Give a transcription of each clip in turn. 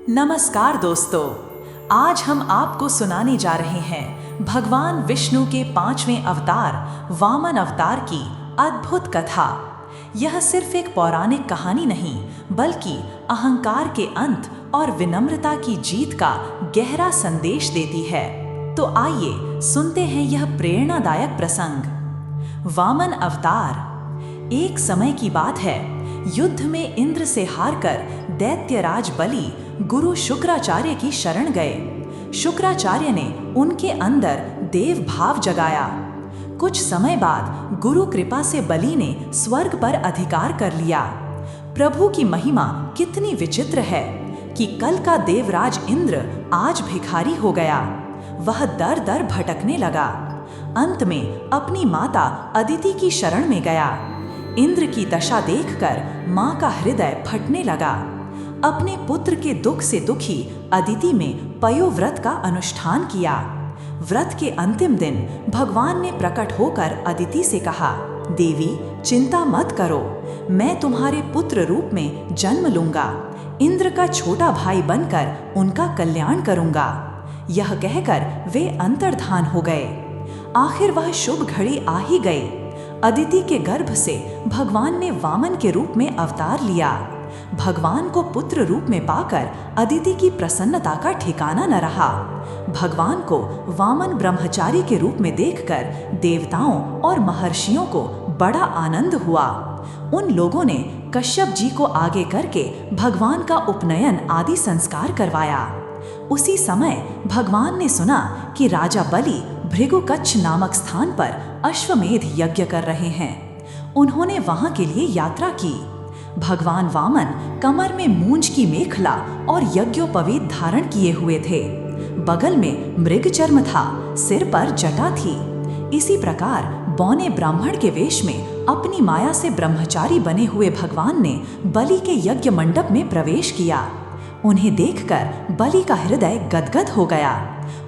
नमस्कार दोस्तों, आज हम आपको सुनाने जा रहे हैं भगवान विष्णु के 5वें अवतार वामन अवतार की अद्भुत कथा। यह सिर्फ एक पौराणिक कहानी नहीं, बल्कि अहंकार के अंत और विनम्रता की जीत का गहरा संदेश देती है। तो आइए सुनते हैं यह प्रेरणादायक प्रसंग। वामन अवतार। एक समय की बात है, युद्ध में इंद्र से हारकर दैत्यराज बलि गुरु शुक्राचार्य की शरण गए। शुक्राचार्य ने उनके अंदर देव भाव जगाया। कुछ समय बाद गुरु कृपा से बलि ने स्वर्ग पर अधिकार कर लिया। प्रभु की महिमा कितनी विचित्र है कि कल का देवराज इंद्र आज भिखारी हो गया। वह दर दर भटकने लगा। अंत में अपनी माता अदिति की शरण में गया। इंद्र की दशा देखकर मां का हृदय फटने लगा। अपने पुत्र के दुख से दुखी अदिति में पयोव्रत का अनुष्ठान किया। व्रत के अंतिम दिन भगवान ने प्रकट होकर अदिति से कहा, देवी चिंता मत करो, मैं तुम्हारे पुत्र रूप में जन्म लूंगा। इंद्र का छोटा भाई बनकर उनका कल्याण करूंगा। यह कहकर वे अंतर्धान हो गए। आखिर वह शुभ घड़ी आ ही गई। अदिति के गर्भ से भगवान ने वामन के रूप में अवतार लिया। भगवान को पुत्र रूप में पाकर अदिति की प्रसन्नता का ठिकाना न रहा। भगवान को वामन ब्रह्मचारी के रूप में देखकर देवताओं और महर्षियों को बड़ा आनंद हुआ। उन लोगों ने कश्यप जी को आगे करके भगवान का उपनयन आदि संस्कार करवाया। उसी समय भगवान ने सुना कि राजा बलि भृगुकच्छ नामक स्थान पर अश्वमेध यज्ञ कर रहे हैं। उन्होंने वहां के लिए यात्रा की। भगवान वामन कमर में मूंज की मेखला और यज्ञोपवीत धारण किए हुए थे। बगल में मृग चर्म था, सिर पर जटा थी। इसी प्रकार बौने ब्राह्मण के वेश में अपनी माया से ब्रह्मचारी बने हुए भगवान ने बलि के यज्ञ मंडप में प्रवेश किया। उन्हें देखकर बलि का हृदय गदगद हो गया।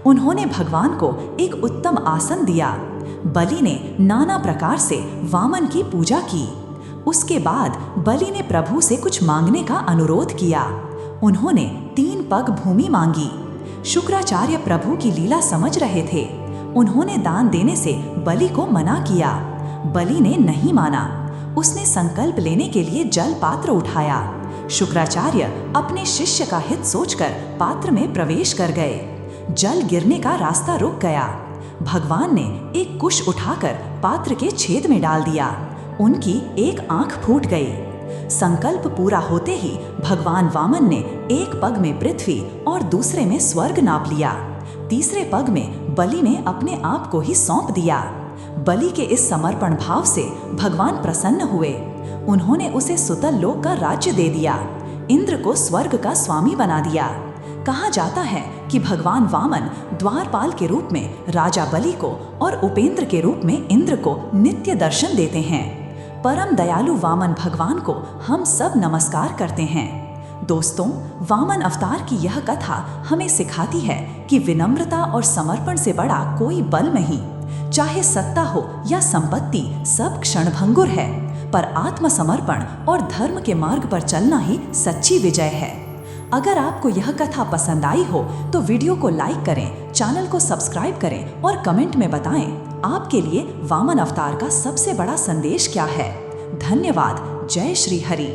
उन्होंने भगवान को एक उत्तम आसन दिया। बलि ने नाना प्रकार से वामन की पूजा की। उसके बाद बलि ने प्रभु से कुछ मांगने का अनुरोध किया। उन्होंने 3 पग भूमि मांगी। शुक्राचार्य प्रभु की लीला समझ रहे थे। उन्होंने दान देने से बलि को मना किया। बलि ने नहीं माना। उसने संकल्प लेने के लिए जल पात्र उठाया। शुक्राचार्य अपने शिष्य का हित सोचकर पात्र में प्रवेश कर गए। जल गिरने का रास्ता रुक गया। भगवान ने एक कुश उठाकर पात्र के छेद में डाल दिया। उनकी एक आंख फूट गई। संकल्प पूरा होते ही भगवान वामन ने एक पग में पृथ्वी और दूसरे में स्वर्ग नाप लिया। तीसरे पग में बलि ने अपने आप को ही सौंप दिया। बलि के इस समर्पण भाव से भगवान प्रसन्न हुए। उन्होंने उसे सुतल लोक का राज्य दे दिया। इंद्र को स्वर्ग का स्वामी बना दिया। कहा जाता है कि भगवान वामन द्वारपाल के रूप में राजा बलि को और उपेंद्र के रूप में इंद्र को नित्य दर्शन देते हैं। परम दयालु वामन भगवान को हम सब नमस्कार करते हैं। दोस्तों, वामन अवतार की यह कथा हमें सिखाती है कि विनम्रता और समर्पण से बड़ा कोई बल नहीं। चाहे सत्ता हो या संपत्ति, सब क्षणभंगुर है, पर आत्मसमर्पण और धर्म के मार्ग पर चलना ही सच्ची विजय है। अगर आपको यह कथा पसंद आई हो तो वीडियो को लाइक करें, चैनल को सब्सक्राइब करें और कमेंट में बताएं आपके लिए वामन अवतार का सबसे बड़ा संदेश क्या है। धन्यवाद। जय श्री हरि।